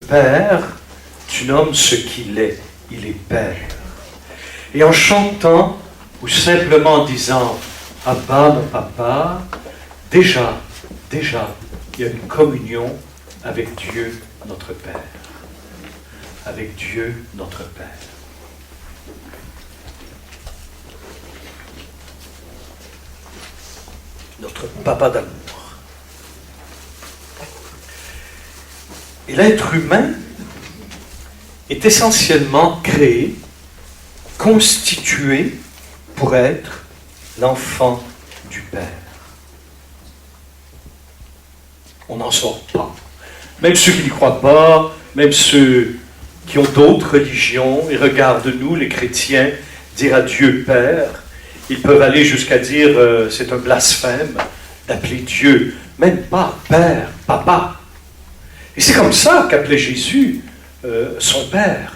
Père, tu nommes ce qu'il est. Il est Père. Et en chantant, ou simplement en disant « Abba, mon papa », déjà, il y a une communion avec Dieu, notre Père. Avec Dieu, notre Père. Notre papa d'amour. Et l'être humain est essentiellement créé, constitué pour être l'enfant du Père. On n'en sort pas. Même ceux qui n'y croient pas, même ceux qui ont d'autres religions, et regardent nous, les chrétiens, dire à Dieu Père, ils peuvent aller jusqu'à dire c'est un blasphème d'appeler Dieu, même pas Père, Papa. Et c'est comme ça qu'appelait Jésus son Père.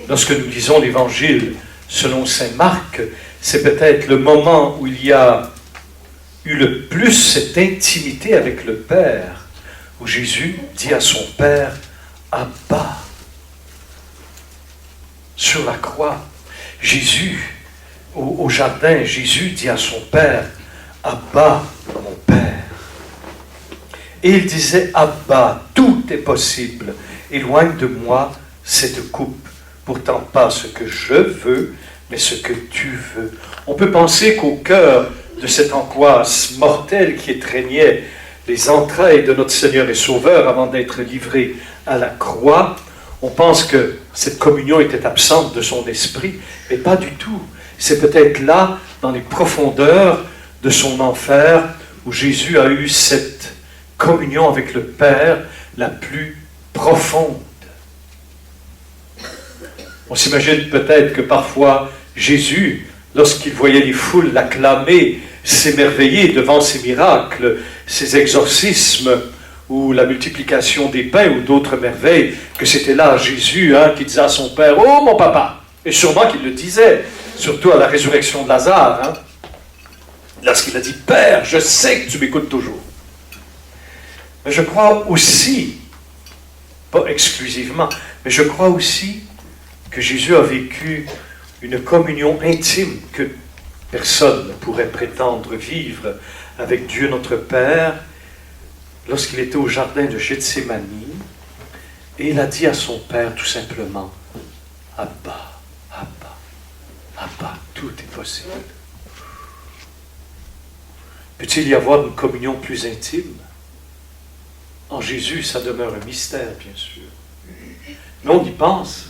Lorsque nous lisons l'Évangile selon saint Marc, c'est peut-être le moment où il y a eu le plus cette intimité avec le Père, où Jésus dit à son Père, Abba. Sur la croix, Jésus, au jardin, Jésus dit à son Père, Abba, mon Père. Et il disait, Abba, tout est possible, éloigne de moi cette coupe, pourtant pas ce que je veux, mais ce que tu veux. On peut penser qu'au cœur de cette angoisse mortelle qui étreignait les entrailles de notre Seigneur et Sauveur avant d'être livré à la croix, on pense que cette communion était absente de son esprit, mais pas du tout. C'est peut-être là, dans les profondeurs de son enfer, où Jésus a eu cette communion avec le Père la plus profonde. On s'imagine peut-être que parfois Jésus, lorsqu'il voyait les foules l'acclamer, s'émerveiller devant ses miracles, ses exorcismes, ou la multiplication des pains, ou d'autres merveilles, que c'était là Jésus qui disait à son Père, « Oh mon papa !» Et sûrement qu'il le disait, surtout à la résurrection de Lazare, lorsqu'il a dit, « Père, je sais que tu m'écoutes toujours. » Mais je crois aussi, pas exclusivement, mais je crois aussi que Jésus a vécu une communion intime que personne ne pourrait prétendre vivre avec Dieu notre Père lorsqu'il était au jardin de Gethsémani et il a dit à son Père tout simplement « Abba, Abba, Abba, tout est possible. » Peut-il y avoir une communion plus intime? En Jésus, ça demeure un mystère, bien sûr. Mais on y pense.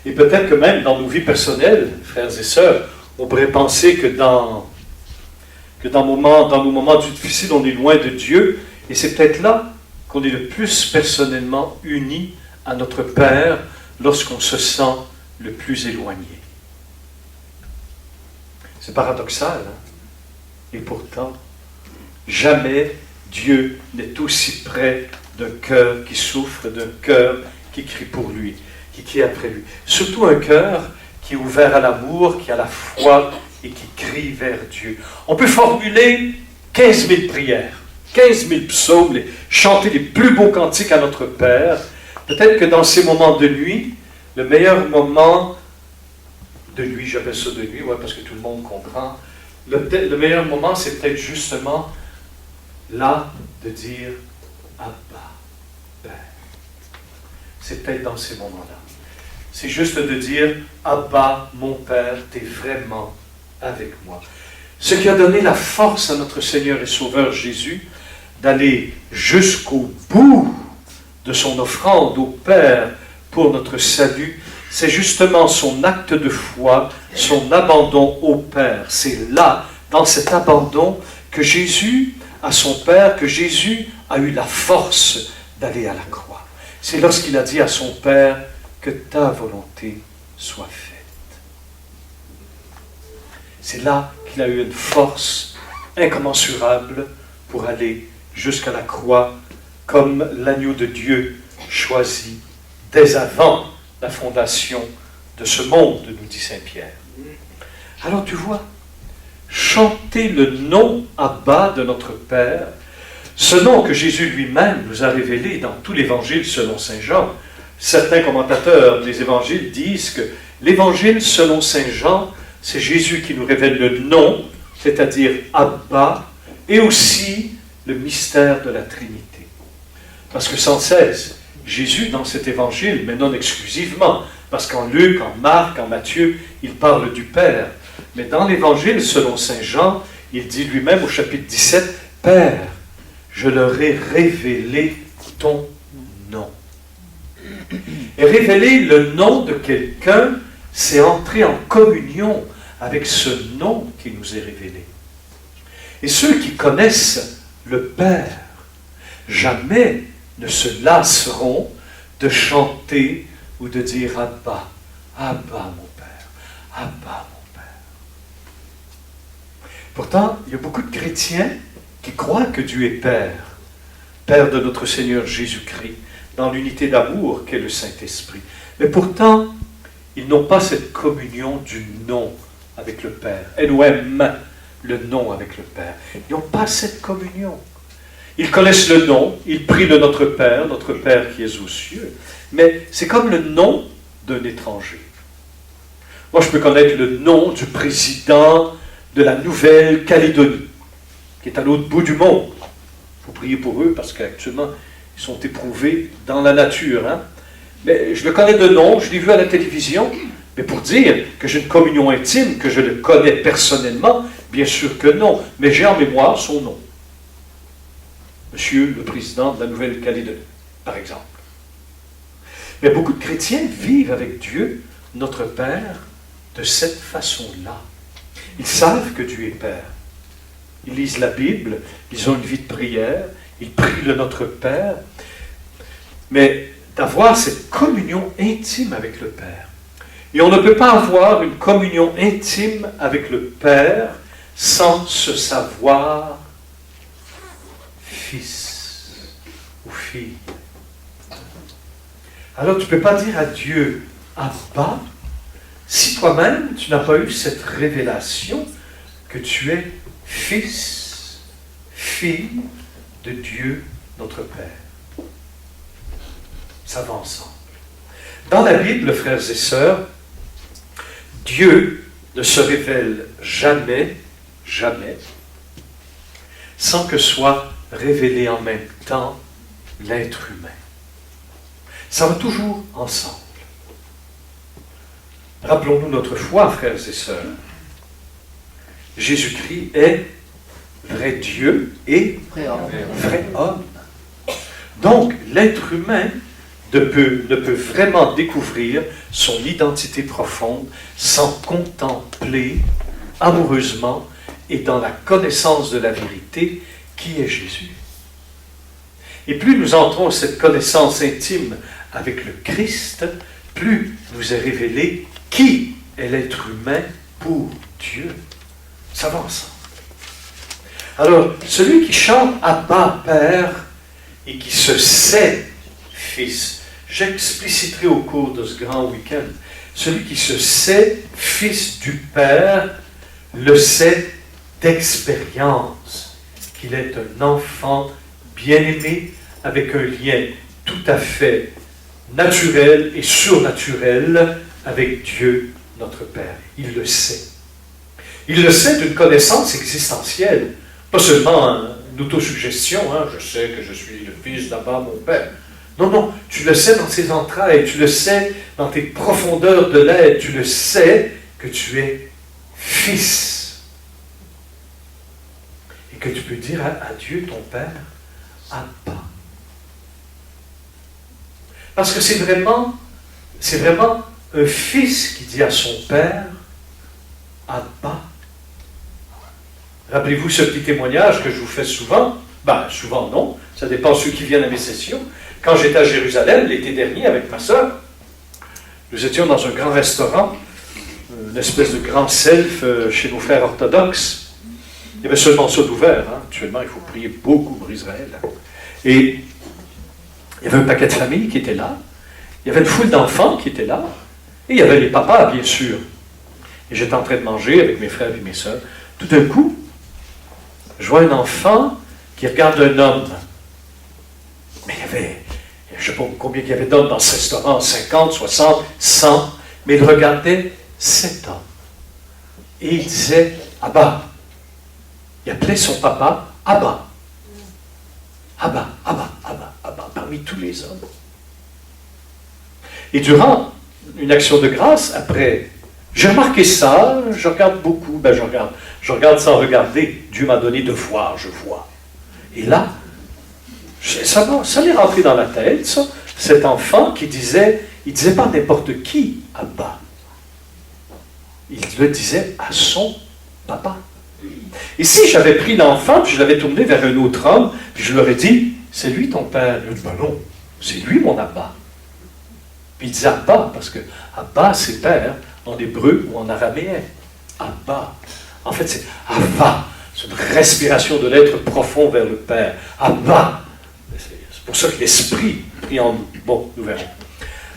Et peut-être que même dans nos vies personnelles, frères et sœurs, on pourrait penser que dans nos moments difficiles, on est loin de Dieu, et c'est peut-être là qu'on est le plus personnellement unis à notre Père lorsqu'on se sent le plus éloigné. C'est paradoxal, Et pourtant, jamais Dieu n'est aussi près d'un cœur qui souffre, d'un cœur qui crie pour lui, qui crie après lui. Surtout un cœur qui est ouvert à l'amour, qui a la foi et qui crie vers Dieu. On peut formuler 15 000 prières, 15 000 psaumes, chanter les plus beaux cantiques à notre Père. Peut-être que dans ces moments de nuit, le meilleur moment de nuit, j'appelle ça de nuit, parce que tout le monde comprend, le meilleur moment, c'est peut-être justement là de dire Abba, Père. C'est peut-être dans ces moments-là. C'est juste de dire Abba, mon Père, tu es vraiment avec moi. Ce qui a donné la force à notre Seigneur et Sauveur Jésus d'aller jusqu'au bout de son offrande au Père pour notre salut, c'est justement son acte de foi, son abandon au Père. C'est là, dans cet abandon, que Jésus à son Père, que Jésus a eu la force d'aller à la croix. C'est lorsqu'il a dit à son Père que ta volonté soit faite. C'est là qu'il a eu une force incommensurable pour aller jusqu'à la croix comme l'agneau de Dieu choisi dès avant la fondation de ce monde, nous dit saint Pierre. Alors tu vois, chanter le nom Abba de notre Père, Ce nom que Jésus lui-même nous a révélé dans tout l'Évangile selon saint Jean. Certains commentateurs des Évangiles disent que l'Évangile selon saint Jean, c'est Jésus qui nous révèle le nom, c'est-à-dire Abba, et aussi le mystère de la Trinité. Parce que sans cesse, Jésus, dans cet Évangile, mais non exclusivement, parce qu'en Luc, en Marc, en Matthieu, il parle du Père. Mais dans l'Évangile selon saint Jean, il dit lui-même au chapitre 17, « Père, je leur ai révélé ton nom. » Et révéler le nom de quelqu'un, c'est entrer en communion avec ce nom qui nous est révélé. Et ceux qui connaissent le Père, jamais ne se lasseront de chanter ou de dire « Abba, Abba mon Père, Abba mon Père ». Pourtant, il y a beaucoup de chrétiens qui croient que Dieu est Père, Père de notre Seigneur Jésus-Christ, dans l'unité d'amour qu'est le Saint-Esprit. Mais pourtant, ils n'ont pas cette communion du nom avec le Père. N-O-M, le nom avec le Père. Ils n'ont pas cette communion. Ils connaissent le nom, ils prient de notre Père qui est aux cieux, mais c'est comme le nom d'un étranger. Moi, je peux connaître le nom du président de la Nouvelle-Calédonie, qui est à l'autre bout du monde. Il faut prier pour eux parce qu'actuellement, ils sont éprouvés dans la nature. Hein? Mais je le connais de nom, je l'ai vu à la télévision, mais pour dire que j'ai une communion intime, que je le connais personnellement, bien sûr que non, mais j'ai en mémoire son nom. Monsieur le président de la Nouvelle-Calédonie, par exemple. Mais beaucoup de chrétiens vivent avec Dieu, notre Père, de cette façon-là. Ils savent que Dieu est Père. Ils lisent la Bible, ils ont une vie de prière, ils prient le Notre Père, mais d'avoir cette communion intime avec le Père. Et on ne peut pas avoir une communion intime avec le Père sans se savoir fils ou fille. Alors tu ne peux pas dire à Dieu « Abba » si toi-même tu n'as pas eu cette révélation que tu es fils, fille de Dieu notre Père. Ça va ensemble. Dans la Bible, frères et sœurs, Dieu ne se révèle jamais, jamais, sans que soit révélé en même temps l'être humain. Ça va toujours ensemble. Rappelons-nous notre foi, frères et sœurs. Jésus-Christ est vrai Dieu et vrai homme. Donc, l'être humain ne peut vraiment découvrir son identité profonde sans contempler amoureusement et dans la connaissance de la vérité qui est Jésus. Et plus nous entrons dans cette connaissance intime avec le Christ, plus nous est révélé qui est l'être humain pour Dieu. Ça va ensemble. Alors, celui qui chante Abba Père et qui se sait fils, j'expliciterai au cours de ce grand week-end, celui qui se sait fils du Père le sait d'expérience, qu'il est un enfant bien-aimé avec un lien tout à fait naturel et surnaturel avec Dieu notre Père. Il le sait. Il le sait d'une connaissance existentielle, pas seulement une autosuggestion, je sais que je suis le fils d'Abba, mon Père. Non, non, tu le sais dans ses entrailles, tu le sais dans tes profondeurs de l'être, tu le sais que tu es fils. Et que tu peux dire à Dieu, ton Père, Abba. Parce que c'est vraiment un fils qui dit à son père, Abba. Rappelez-vous ce petit témoignage que je vous fais souvent. Souvent non, ça dépend de ceux qui viennent à mes sessions. Quand j'étais à Jérusalem, l'été dernier, avec ma soeur, nous étions dans un grand restaurant, une espèce de grand self chez nos frères orthodoxes. Il y avait seulement ça d'ouvert. Actuellement, il faut prier beaucoup pour Israël. Et il y avait un paquet de familles qui étaient là. Il y avait une foule d'enfants qui étaient là. Et il y avait les papas, bien sûr. Et j'étais en train de manger avec mes frères et mes sœurs. Tout d'un coup, je vois un enfant qui regarde un homme. Mais il y avait, je ne sais pas combien il y avait d'hommes dans ce restaurant, 50, 60, 100, mais il regardait cet homme. Et il disait, Abba. Il appelait son papa Abba. Abba, Abba, Abba, Abba, parmi tous les hommes. Et durant une action de grâce, après, j'ai remarqué ça, je regarde beaucoup, je regarde sans regarder. Dieu m'a donné de voir, je vois. Et là, ça m'est rentré dans la tête, ça, cet enfant qui disait, il ne disait pas n'importe qui, Abba. Il le disait à son papa. Et si j'avais pris l'enfant, puis je l'avais tourné vers un autre homme, puis je leur ai dit, c'est lui ton père. Il a dit, ben non, c'est lui mon Abba. Puis il disait Abba, parce que Abba, c'est père en hébreu ou en araméen. Abba. En fait, c'est Abba. C'est une respiration de l'être profond vers le Père. Abba. C'est pour ça que l'Esprit prit en nous. Bon, nous verrons.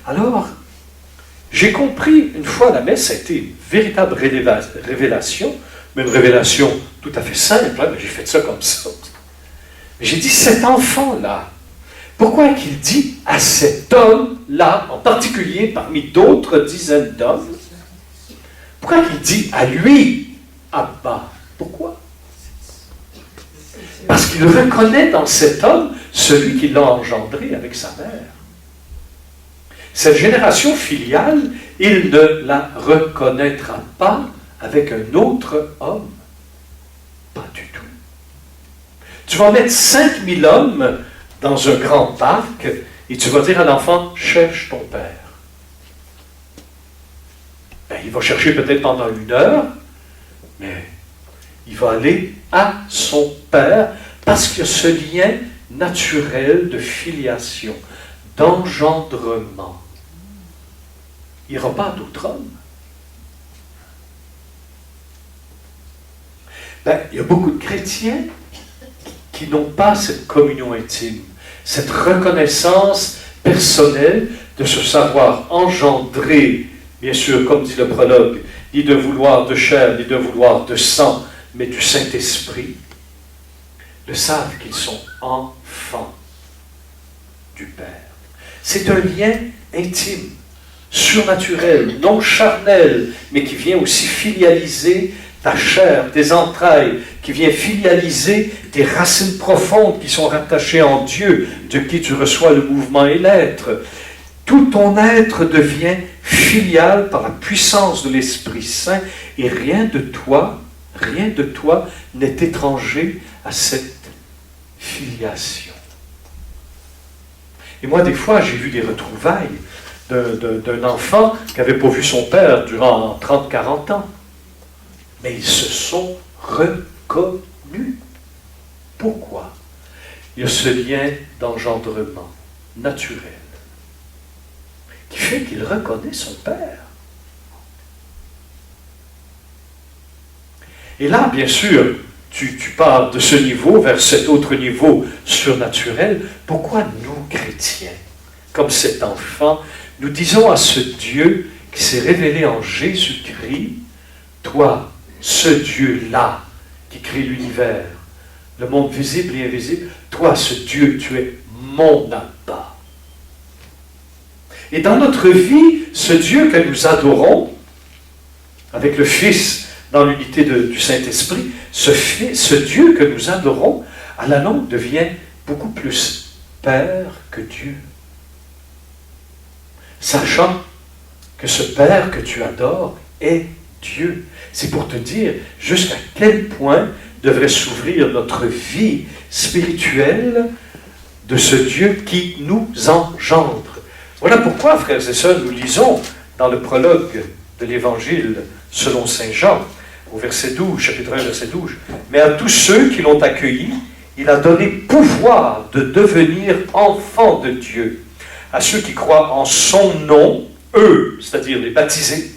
Alors, j'ai compris, une fois la messe, ça a été une véritable révélation, mais une révélation tout à fait simple, hein, mais j'ai fait ça comme ça. Mais j'ai dit, cet enfant-là, pourquoi qu'il dit à cet homme-là, en particulier parmi d'autres dizaines d'hommes, pourquoi qu'il dit à lui, Abba? Pourquoi? Parce qu'il reconnaît dans cet homme celui qui l'a engendré avec sa mère. Cette génération filiale, il ne la reconnaîtra pas avec un autre homme. Pas du tout. Tu vas mettre 5000 hommes dans un grand parc et tu vas dire à l'enfant, cherche ton père. Ben, il va chercher peut-être pendant 1 heure, mais il va aller à son père parce qu'il y a ce lien naturel de filiation, d'engendrement. Il n'y aura pas d'autre homme. Ben, il y a beaucoup de chrétiens qui n'ont pas cette communion intime, cette reconnaissance personnelle de se savoir engendré, bien sûr, comme dit le prologue, ni de vouloir de chair, ni de vouloir de sang, mais du Saint-Esprit, le savent qu'ils sont enfants du Père. C'est un lien intime, surnaturel, non charnel, mais qui vient aussi filialiser ta chair, tes entrailles, qui vient filialiser tes racines profondes qui sont rattachées en Dieu, de qui tu reçois le mouvement et l'être. Tout ton être devient filial par la puissance de l'Esprit Saint et rien de toi n'est étranger à cette filiation. Et moi, des fois, j'ai vu des retrouvailles d'un enfant qui n'avait pas vu son père durant 30-40 ans. Mais ils se sont reconnus. Pourquoi? Il y a ce lien d'engendrement naturel qui fait qu'il reconnaît son père. Et là, bien sûr, tu pars de ce niveau vers cet autre niveau surnaturel. Pourquoi nous, chrétiens, comme cet enfant, nous disons à ce Dieu qui s'est révélé en Jésus-Christ, toi, ce Dieu-là qui crée l'univers, le monde visible et invisible, toi, ce Dieu, tu es mon Abba. Et dans notre vie, ce Dieu que nous adorons, avec le Fils dans l'unité du Saint-Esprit, ce Dieu que nous adorons, à la longue devient beaucoup plus Père que Dieu. Sachant que ce Père que tu adores est Dieu. C'est pour te dire jusqu'à quel point devrait s'ouvrir notre vie spirituelle de ce Dieu qui nous engendre. Voilà pourquoi, frères et sœurs, nous lisons dans le prologue de l'Évangile selon saint Jean, au verset 12, chapitre 1, verset 12, « Mais à tous ceux qui l'ont accueilli, il a donné pouvoir de devenir enfants de Dieu, à ceux qui croient en son nom, eux, c'est-à-dire les baptisés,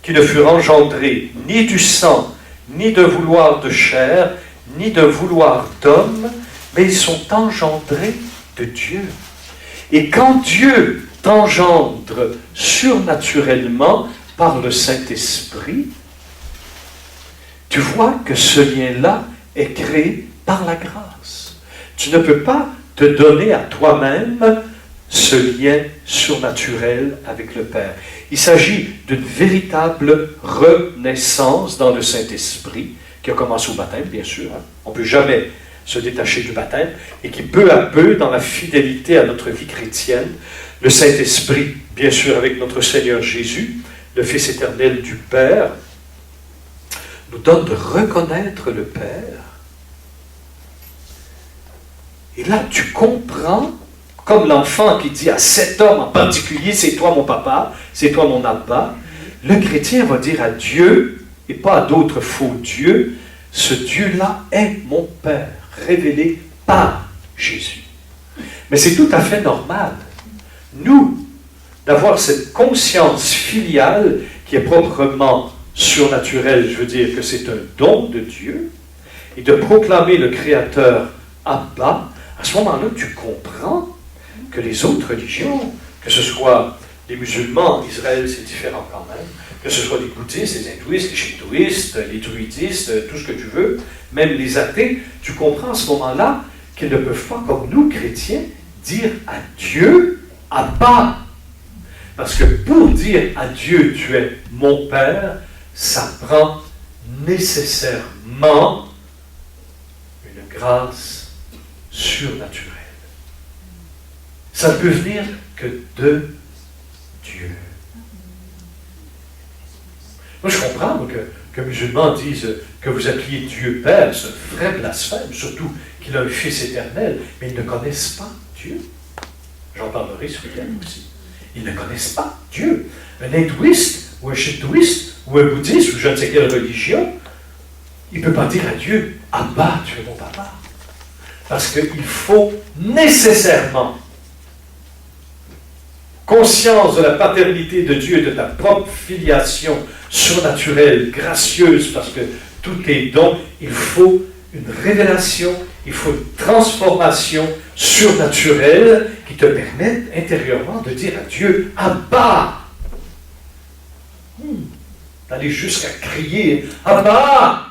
qui ne furent engendrés ni du sang, ni de vouloir de chair, ni de vouloir d'homme, mais ils sont engendrés de Dieu. Et quand Dieu t'engendre surnaturellement par le Saint-Esprit, tu vois que ce lien-là est créé par la grâce. Tu ne peux pas te donner à toi-même ce lien surnaturel avec le Père. Il s'agit d'une véritable renaissance dans le Saint-Esprit, qui a commencé au baptême, bien sûr. On ne peut jamais se détacher du baptême, et qui peu à peu, dans la fidélité à notre vie chrétienne, le Saint-Esprit, bien sûr avec notre Seigneur Jésus, le Fils éternel du Père, nous donne de reconnaître le Père. Et là, tu comprends, comme l'enfant qui dit à cet homme en particulier, c'est toi mon papa, c'est toi mon abba, le chrétien va dire à Dieu, et pas à d'autres faux dieux, ce Dieu-là est mon Père, révélé par Jésus. Mais c'est tout à fait normal, nous, d'avoir cette conscience filiale qui est proprement surnaturelle, je veux dire que c'est un don de Dieu, et de proclamer le Créateur Abba. À ce moment-là, tu comprends que les autres religions, que ce soit les musulmans, Israël c'est différent quand même, que ce soit les bouddhistes, les hindouistes, les shintoïstes, les druidistes, tout ce que tu veux, même les athées, tu comprends à ce moment-là qu'ils ne peuvent pas, comme nous, chrétiens, dire à Dieu, Abba. Parce que pour dire à Dieu, tu es mon Père, ça prend nécessairement une grâce surnaturelle. Ça ne peut venir que de Dieu. Moi, je comprends que musulmans disent que vous appeliez Dieu Père, c'est un vrai blasphème, surtout qu'il a un Fils éternel, mais ils ne connaissent pas Dieu. J'en parlerai ce week-end aussi. Ils ne connaissent pas Dieu. Un hindouiste, ou un shintoïste, ou un bouddhiste, ou je ne sais quelle religion, il ne peut pas dire à Dieu, Abba, tu es mon papa. Parce qu'il faut nécessairement conscience de la paternité de Dieu et de ta propre filiation surnaturelle, gracieuse, parce que tout est don, il faut une révélation, il faut une transformation surnaturelle qui te permette intérieurement de dire à Dieu, Abba! D'aller jusqu'à crier, Abba!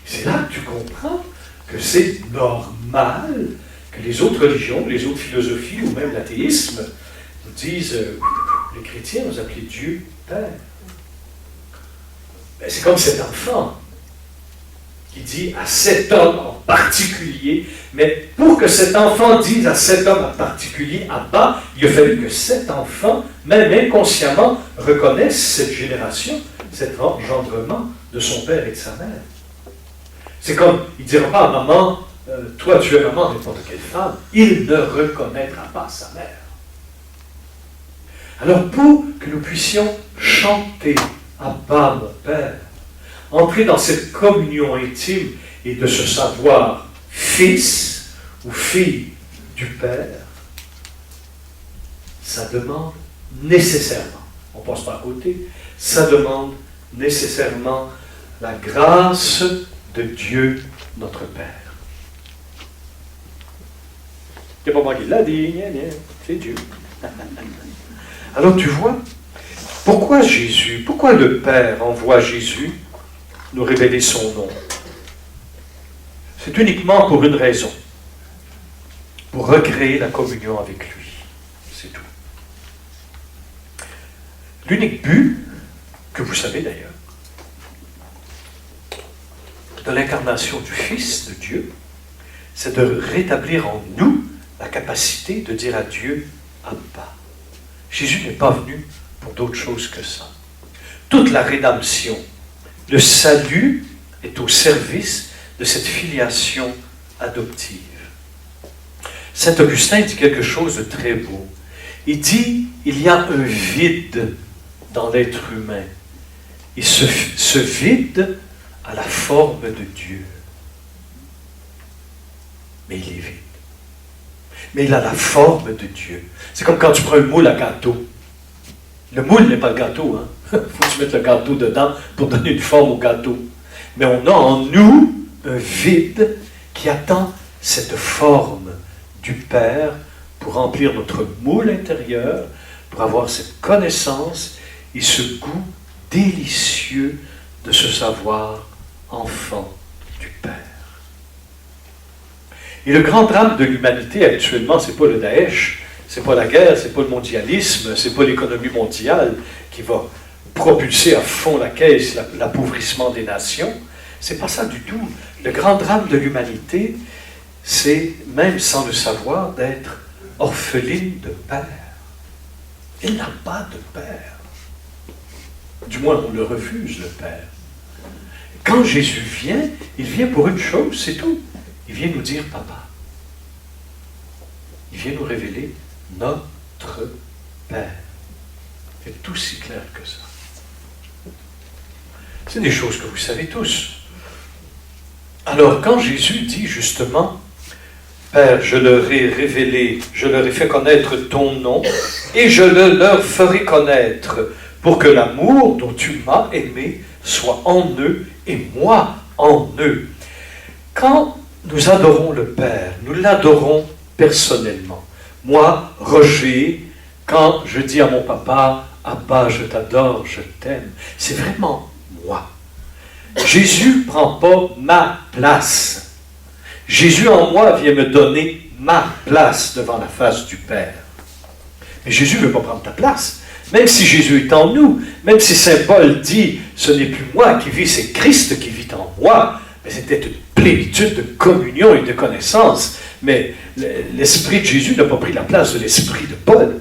C'est là que tu comprends que c'est normal que les autres religions, les autres philosophies, ou même l'athéisme, nous disent, les chrétiens, nous appelez Dieu Père. Ben, c'est comme cet enfant qui dit à cet homme en particulier, mais pour que cet enfant dise à cet homme en particulier, Abba, il a fallu que cet enfant, même inconsciemment, reconnaisse cette génération, cet engendrement de son père et de sa mère. C'est comme, il ne dira pas à maman, toi tu es maman n'importe quelle femme, il ne reconnaîtra pas sa mère. Alors pour que nous puissions chanter Abba mon Père, entrer dans cette communion intime et de se savoir fils ou fille du Père, ça demande nécessairement, on ne passe pas à côté, ça demande nécessairement la grâce de Dieu notre Père. C'est pas moi qui l'a dit, c'est Dieu. Alors tu vois, pourquoi Jésus, pourquoi le Père envoie Jésus nous révéler son nom? C'est uniquement pour une raison, pour recréer la communion avec lui. C'est tout. L'unique but, que vous savez d'ailleurs, de l'incarnation du Fils de Dieu, c'est de rétablir en nous la capacité de dire à Dieu Abba. Jésus n'est pas venu pour d'autre chose que ça. Toute la rédemption, le salut est au service de cette filiation adoptive. Saint Augustin dit quelque chose de très beau. Il dit, il y a un vide dans l'être humain. Et ce vide a la forme de Dieu. Mais il est vide. Mais il a la forme de Dieu. C'est comme quand tu prends un moule à gâteau. Le moule n'est pas le gâteau, hein. Il faut que tu mettes le gâteau dedans pour donner une forme au gâteau. Mais on a en nous un vide qui attend cette forme du Père pour remplir notre moule intérieur, pour avoir cette connaissance et ce goût délicieux de se savoir enfant du Père. Et le grand drame de l'humanité actuellement, ce n'est pas le Daesh, ce n'est pas la guerre, ce n'est pas le mondialisme, ce n'est pas l'économie mondiale qui va propulser à fond la caisse l'appauvrissement des nations. Ce n'est pas ça du tout. Le grand drame de l'humanité, c'est, même sans le savoir, d'être orpheline de père. Elle n'a pas de père. Du moins, on le refuse, le père. Quand Jésus vient, il vient pour une chose, c'est tout. Il vient nous dire papa. Il vient nous révéler notre Père. C'est aussi clair que ça. C'est des choses que vous savez tous. Alors, quand Jésus dit justement, Père, je leur ai révélé, je leur ai fait connaître ton nom, et je le leur ferai connaître, pour que l'amour dont tu m'as aimé soit en eux, et moi en eux. Quand nous adorons le Père, nous l'adorons personnellement. Moi, Roger, quand je dis à mon papa, Abba, je t'adore, je t'aime, c'est vraiment moi. Jésus ne prend pas ma place. Jésus en moi vient me donner ma place devant la face du Père. Mais Jésus ne veut pas prendre ta place. Même si Jésus est en nous, même si Saint Paul dit, ce n'est plus moi qui vis, c'est Christ qui vit en moi, mais c'était une plénitude de communion et de connaissance. Mais l'esprit de Jésus n'a pas pris la place de l'esprit de Paul.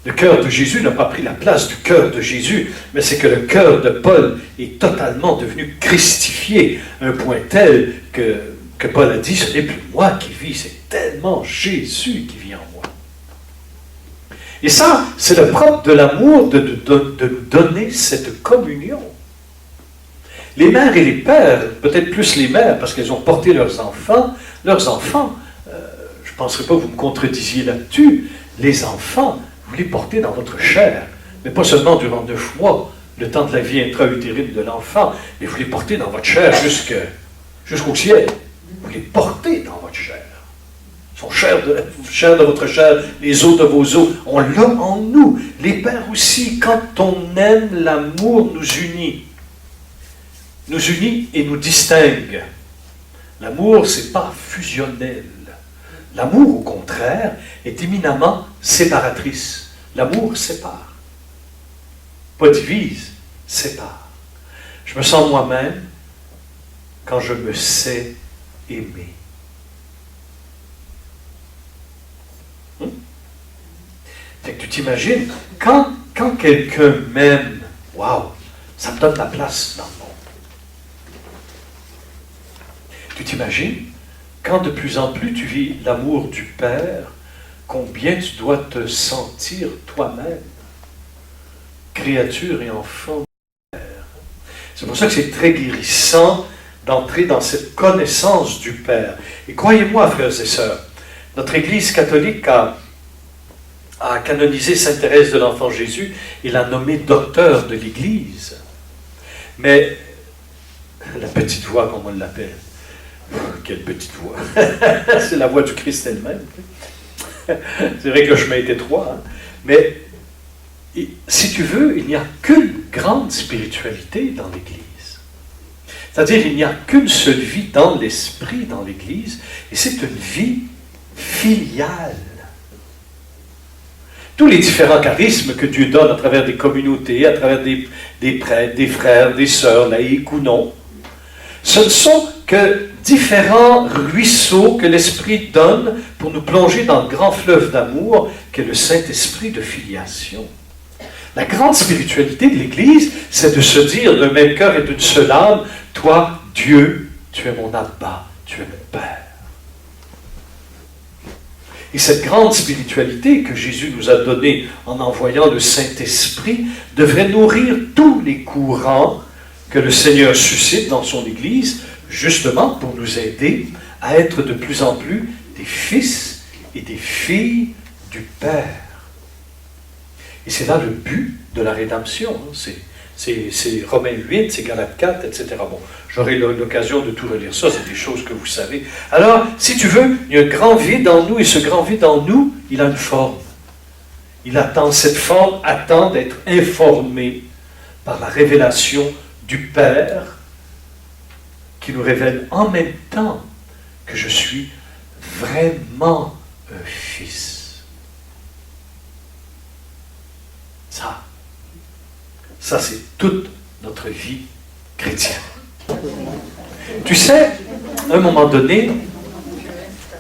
Le cœur de Jésus n'a pas pris la place du cœur de Jésus, mais c'est que le cœur de Paul est totalement devenu christifié, à un point tel que Paul a dit, ce n'est plus moi qui vis, c'est tellement Jésus qui vit en moi. Et ça, c'est le propre de l'amour de nous donner cette communion. Les mères et les pères, peut-être plus les mères, parce qu'elles ont porté leurs enfants, je ne penserai pas que vous me contredisiez là-dessus, les enfants, vous les portez dans votre chair, mais pas seulement durant 9 mois, le temps de la vie intra-utérine de l'enfant, mais vous les portez dans votre chair jusqu'au ciel. Vous les portez dans votre chair. Ils sont chair de votre chair, les os de vos os. On l'a en nous. Les pères aussi, quand on aime, l'amour nous unit. Nous unit et nous distingue. L'amour, ce n'est pas fusionnel. L'amour, au contraire, est éminemment séparatrice. L'amour sépare. Pas divise, sépare. Je me sens moi-même quand je me sais aimer. Fait que tu t'imagines, quand quelqu'un m'aime, waouh, ça me donne ma place dans le monde. Tu t'imagines, quand de plus en plus tu vis l'amour du Père, combien tu dois te sentir toi-même, créature et enfant du Père. C'est pour ça que c'est très guérissant d'entrer dans cette connaissance du Père. Et croyez-moi, frères et sœurs, notre Église catholique a canonisé Sainte Thérèse de l'Enfant Jésus et l'a nommée docteur de l'Église. Mais la petite voix, comme on l'appelle, quelle petite voix! C'est la voix du Christ elle-même. C'est vrai que le chemin est étroit, hein? Mais si tu veux, il n'y a qu'une grande spiritualité dans l'Église. C'est-à-dire, il n'y a qu'une seule vie dans l'esprit, dans l'Église, et c'est une vie filiale. Tous les différents charismes que Dieu donne à travers des communautés, à travers des prêtres, des frères, des sœurs, laïcs ou non, ce ne sont que différents ruisseaux que l'Esprit donne pour nous plonger dans le grand fleuve d'amour qu'est le Saint-Esprit de filiation. La grande spiritualité de l'Église, c'est de se dire d'un même cœur et d'une seule âme, toi, Dieu, tu es mon Abba, tu es mon Père. Et cette grande spiritualité que Jésus nous a donnée en envoyant le Saint-Esprit devrait nourrir tous les courants que le Seigneur suscite dans son Église, justement pour nous aider à être de plus en plus des fils et des filles du Père. Et c'est là le but de la rédemption. C'est Romains 8, c'est Galates 4, etc. Bon, j'aurai l'occasion de tout relire ça, c'est des choses que vous savez. Alors, si tu veux, il y a un grand vide en nous, et ce grand vide en nous, il a une forme. Cette forme attend d'être informée par la révélation du Père, qui nous révèle en même temps que je suis vraiment un fils. Ça c'est toute notre vie chrétienne. Tu sais, à un moment donné,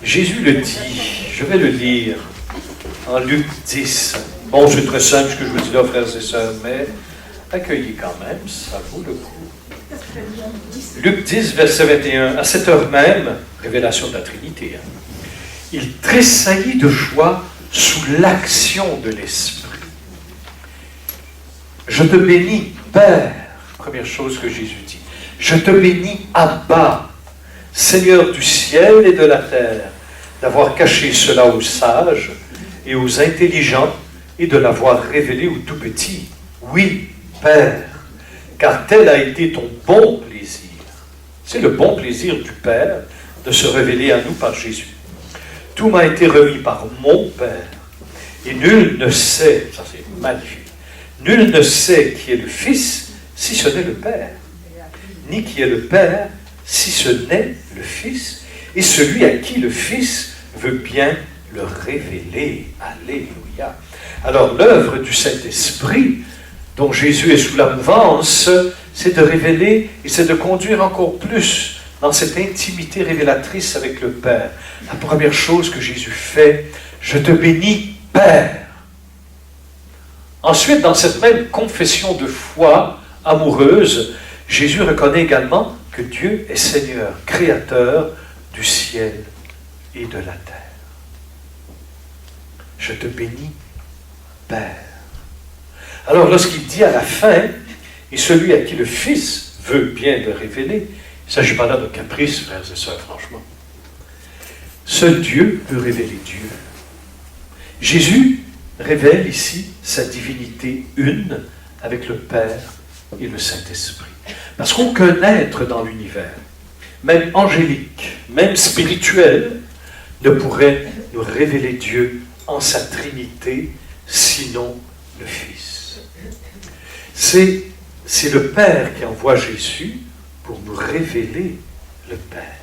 Jésus le dit, je vais le lire en Luc 10. Bon, c'est très simple ce que je vous dis là, frères et sœurs, mais accueillez quand même, ça vaut le coup. Luc 10, verset 21. À cette heure même, révélation de la Trinité, il tressaillit de joie sous l'action de l'Esprit. Je te bénis, Père, première chose que Jésus dit. Je te bénis, Abba, Seigneur du ciel et de la terre, d'avoir caché cela aux sages et aux intelligents et de l'avoir révélé aux tout petits. Oui, Père, car tel a été ton bon plaisir. C'est le bon plaisir du Père de se révéler à nous par Jésus. Tout m'a été remis par mon Père, et nul ne sait, ça c'est magnifique, nul ne sait qui est le Fils si ce n'est le Père, ni qui est le Père si ce n'est le Fils, et celui à qui le Fils veut bien le révéler. Alléluia. Alors l'œuvre du Saint-Esprit, dont Jésus est sous la mouvance, c'est de révéler et c'est de conduire encore plus dans cette intimité révélatrice avec le Père. La première chose que Jésus fait, je te bénis, Père. Ensuite, dans cette même confession de foi amoureuse, Jésus reconnaît également que Dieu est Seigneur, Créateur du ciel et de la terre. Je te bénis, Père. Alors, lorsqu'il dit à la fin, et celui à qui le Fils veut bien le révéler, il ne s'agit pas là de caprice, frères et sœurs, franchement. Seul Dieu peut révéler Dieu. Jésus révèle ici sa divinité une avec le Père et le Saint-Esprit. Parce qu'aucun être dans l'univers, même angélique, même spirituel, ne pourrait nous révéler Dieu en sa Trinité, sinon le Fils. C'est le Père qui envoie Jésus pour nous révéler le Père.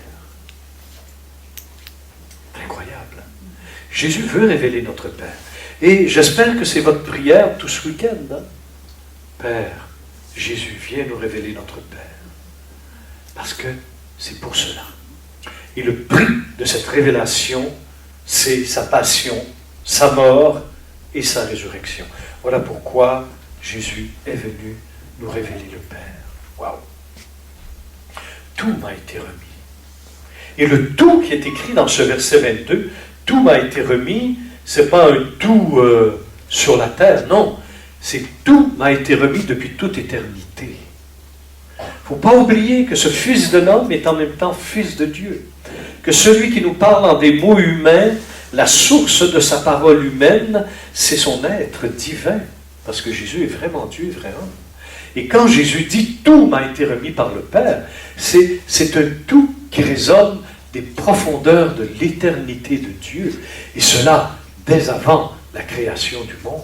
C'est incroyable. Jésus veut révéler notre Père. Et j'espère que c'est votre prière tout ce week-end. Hein? Père, Jésus, viens nous révéler notre Père. Parce que c'est pour cela. Et le prix de cette révélation, c'est sa passion, sa mort et sa résurrection. Voilà pourquoi Jésus est venu nous révéler le Père. Waouh! Tout m'a été remis. Et le tout qui est écrit dans ce verset 22, tout m'a été remis, ce n'est pas un tout sur la terre, non. C'est tout m'a été remis depuis toute éternité. Il ne faut pas oublier que ce Fils de l'homme est en même temps Fils de Dieu. Que celui qui nous parle en des mots humains, la source de sa parole humaine, c'est son être divin. Parce que Jésus est vraiment Dieu et vrai homme. Et quand Jésus dit « tout m'a été remis par le Père », c'est un tout qui résonne des profondeurs de l'éternité de Dieu. Et cela dès avant la création du monde.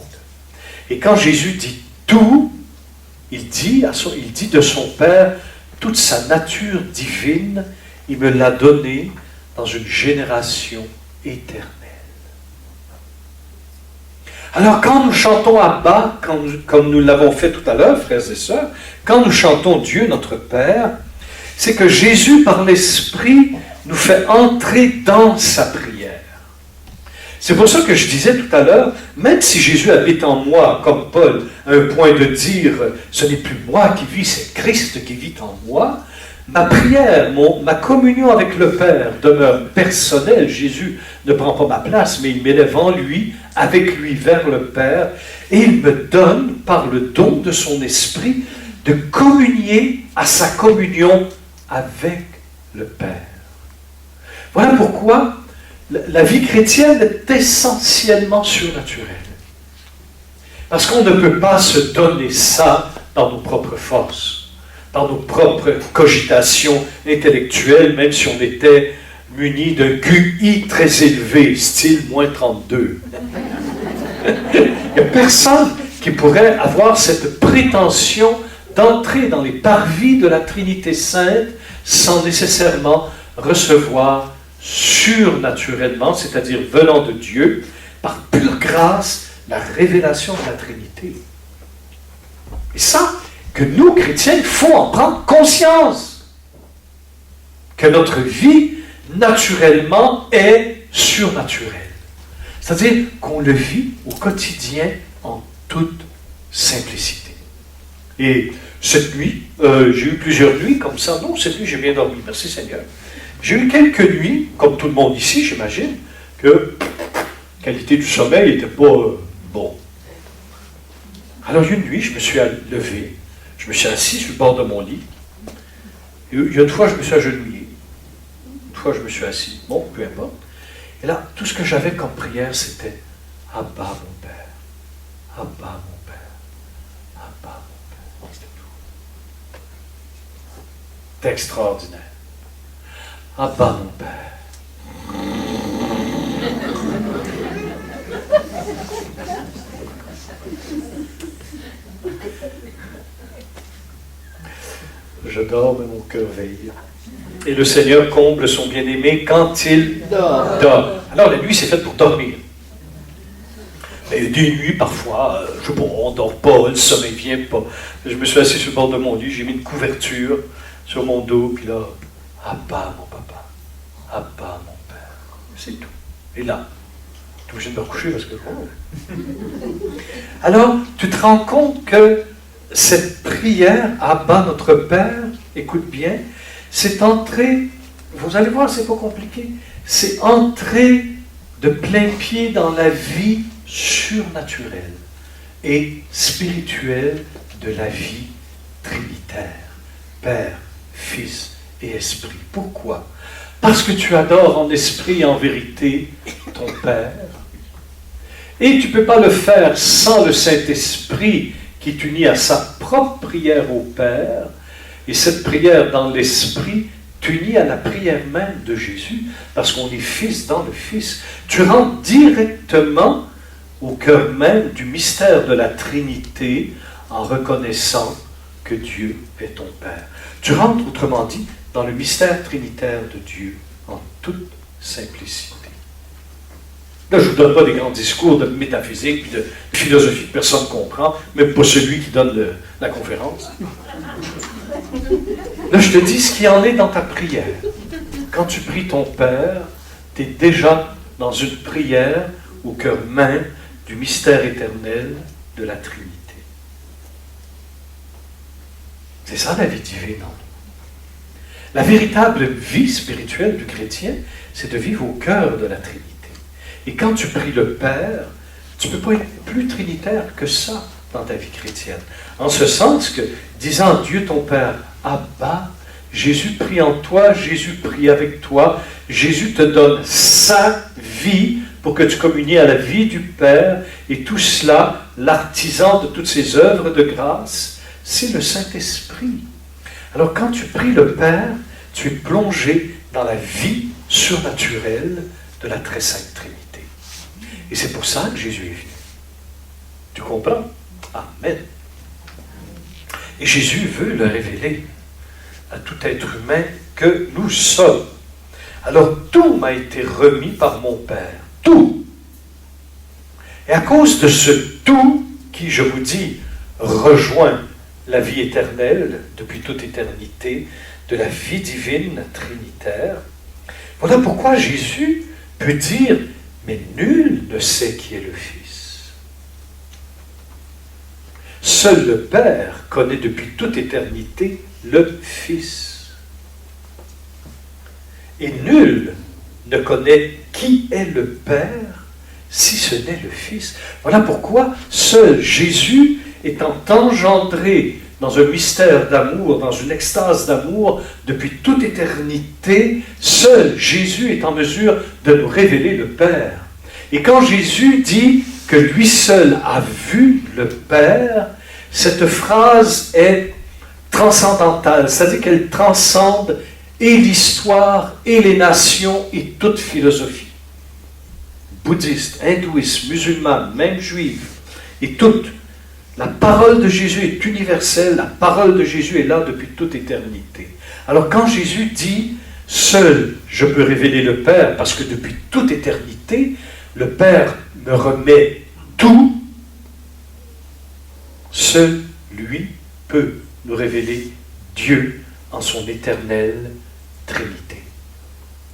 Et quand Jésus dit « tout », il dit de son Père toute sa nature divine, il me l'a donnée dans une génération éternelle. Alors quand nous chantons Abba, comme nous l'avons fait tout à l'heure, frères et sœurs, quand nous chantons Dieu notre Père, c'est que Jésus, par l'Esprit, nous fait entrer dans sa prière. C'est pour ça que je disais tout à l'heure, même si Jésus habite en moi, comme Paul, à un point de dire, ce n'est plus moi qui vis, c'est Christ qui vit en moi, ma prière, ma communion avec le Père demeure personnelle. Jésus ne prend pas ma place, mais il m'élève en lui, avec lui vers le Père, et il me donne, par le don de son esprit, de communier à sa communion avec le Père. Voilà pourquoi la vie chrétienne est essentiellement surnaturelle. Parce qu'on ne peut pas se donner ça dans nos propres forces, dans nos propres cogitations intellectuelles, même si on était muni d'un QI très élevé, style moins 32. Il n'y a personne qui pourrait avoir cette prétention d'entrer dans les parvis de la Trinité Sainte sans nécessairement recevoir surnaturellement, c'est-à-dire venant de Dieu, par pure grâce, la révélation de la Trinité. Et ça, que nous, chrétiens, il faut en prendre conscience. Que notre vie, naturellement, est surnaturelle. C'est-à-dire qu'on le vit au quotidien en toute simplicité. Et cette nuit, j'ai eu plusieurs nuits comme ça. Non, cette nuit, j'ai bien dormi. Merci Seigneur. J'ai eu quelques nuits, comme tout le monde ici, j'imagine, que la qualité du sommeil n'était pas bon. Alors, une nuit, je me suis levé, je me suis assis sur le bord de mon lit. Et une fois, je me suis agenouillé. Une fois, je me suis assis. Bon, peu importe. Et là, tout ce que j'avais comme prière, c'était « Abba, mon Père. Abba, mon Père. Abba, mon Père. » C'était tout. C'était extraordinaire. « Abba, mon Père. » Je dors, mais mon cœur veille. Et le Seigneur comble son bien-aimé quand il dort. Alors la nuit, c'est faite pour dormir. Mais des nuits, parfois, je ne sais pas, on ne dort pas, le sommeil ne vient pas. Je me suis assis sur le bord de mon lit, j'ai mis une couverture sur mon dos, puis là, Abba, mon papa. Abba, mon père. C'est tout. Et là, je suis obligé de me recoucher parce que... Alors, tu te rends compte que cette prière, Abba, notre Père, écoute bien, c'est entrer, vous allez voir, c'est pas compliqué, c'est entrer de plein pied dans la vie surnaturelle et spirituelle de la vie trinitaire. Père, Fils et Esprit. Pourquoi? Parce que tu adores en esprit et en vérité ton Père. Et tu ne peux pas le faire sans le Saint-Esprit qui t'unit à sa propre prière au Père. Et cette prière dans l'Esprit t'unit à la prière même de Jésus, parce qu'on est fils dans le Fils. Tu rentres directement au cœur même du mystère de la Trinité en reconnaissant que Dieu est ton Père. Tu rentres, autrement dit, dans le mystère trinitaire de Dieu en toute simplicité. Là, je ne vous donne pas des grands discours de métaphysique puis de philosophie que personne ne comprend, même pas celui qui donne la conférence. Là, je te dis ce qu'il en est dans ta prière. Quand tu pries ton Père, tu es déjà dans une prière au cœur même du mystère éternel de la Trinité. C'est ça la vie divine en nous. La véritable vie spirituelle du chrétien, c'est de vivre au cœur de la Trinité. Et quand tu pries le Père, tu ne peux pas être plus trinitaire que ça dans ta vie chrétienne. En ce sens que, disant Dieu ton Père, Abba, Jésus prie en toi, Jésus prie avec toi, Jésus te donne sa vie pour que tu communies à la vie du Père, et tout cela, l'artisan de toutes ces œuvres de grâce, c'est le Saint-Esprit. Alors quand tu pries le Père, tu es plongé dans la vie surnaturelle de la très sainte Trinité. Et c'est pour ça que Jésus est venu. Tu comprends? Amen. Et Jésus veut le révéler à tout être humain que nous sommes. Alors tout m'a été remis par mon Père. Tout. Et à cause de ce tout qui, je vous dis, rejoint la vie éternelle depuis toute éternité, de la vie divine trinitaire, voilà pourquoi Jésus peut dire « Mais nul ne sait qui est le Fils. Seul le Père connaît depuis toute éternité le Fils. Et nul ne connaît qui est le Père si ce n'est le Fils. » Voilà pourquoi seul Jésus étant engendré dans un mystère d'amour, dans une extase d'amour, depuis toute éternité, seul Jésus est en mesure de nous révéler le Père. Et quand Jésus dit que lui seul a vu le Père, cette phrase est transcendantale, c'est-à-dire qu'elle transcende et l'histoire, et les nations, et toute philosophie. Bouddhiste, hindouiste, musulman, même juive, et toute. La parole de Jésus est universelle, la parole de Jésus est là depuis toute éternité. Alors quand Jésus dit Seul je peux révéler le Père, parce que depuis toute éternité, le Père me remet tout. Seul lui peut nous révéler Dieu en son éternelle Trinité.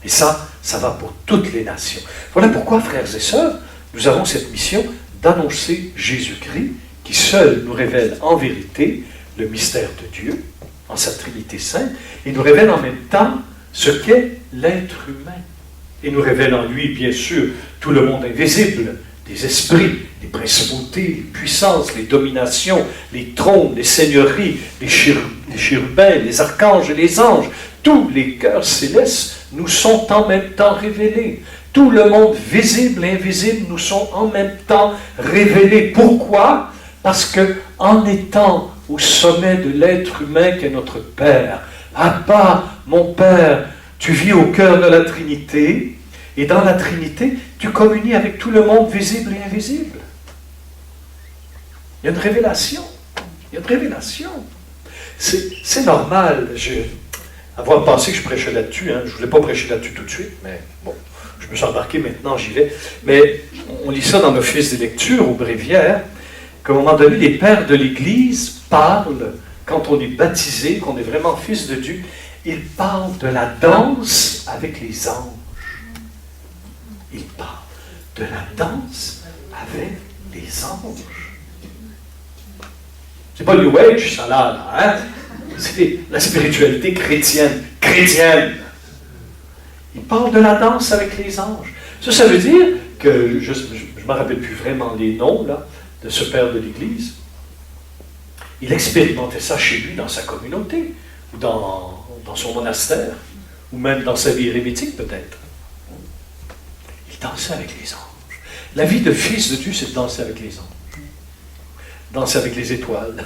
Et ça va pour toutes les nations. Voilà pourquoi, frères et sœurs, nous avons cette mission d'annoncer Jésus-Christ, qui seul nous révèle en vérité le mystère de Dieu, en sa Trinité sainte, et nous révèle en même temps ce qu'est l'être humain. Et nous révèle en lui, bien sûr, tout le monde invisible, les esprits, les principautés, les puissances, les dominations, les trônes, les seigneuries, les chérubins, les archanges et les anges. Tous les cœurs célestes nous sont en même temps révélés. Tout le monde visible et invisible nous sont en même temps révélés. Pourquoi? Parce que en étant au sommet de l'être humain qu'est notre Père, Abba, mon Père, tu vis au cœur de la Trinité, et dans la Trinité, tu communies avec tout le monde visible et invisible. Il y a une révélation. Il y a une révélation. C'est normal. Avoir pensé que je prêchais là-dessus, je ne voulais pas prêcher là-dessus tout de suite, mais bon, je me suis embarqué, maintenant j'y vais. Mais on lit ça dans nos fiches de lecture, au bréviaire, qu'à un moment donné, les pères de l'Église parlent, quand on est baptisé, qu'on est vraiment fils de Dieu, ils parlent de la danse avec les anges. Ils parlent de la danse avec les anges. C'est pas New Age, ça là, hein? C'est la spiritualité chrétienne. Chrétienne! Ils parlent de la danse avec les anges. Ça veut dire que, je ne me rappelle plus vraiment les noms là, de ce père de l'Église. Il expérimentait ça chez lui, dans sa communauté, ou dans son monastère, ou même dans sa vie érémitique peut-être. Il dansait avec les anges. La vie de fils de Dieu, c'est de danser avec les anges. Danser avec les étoiles.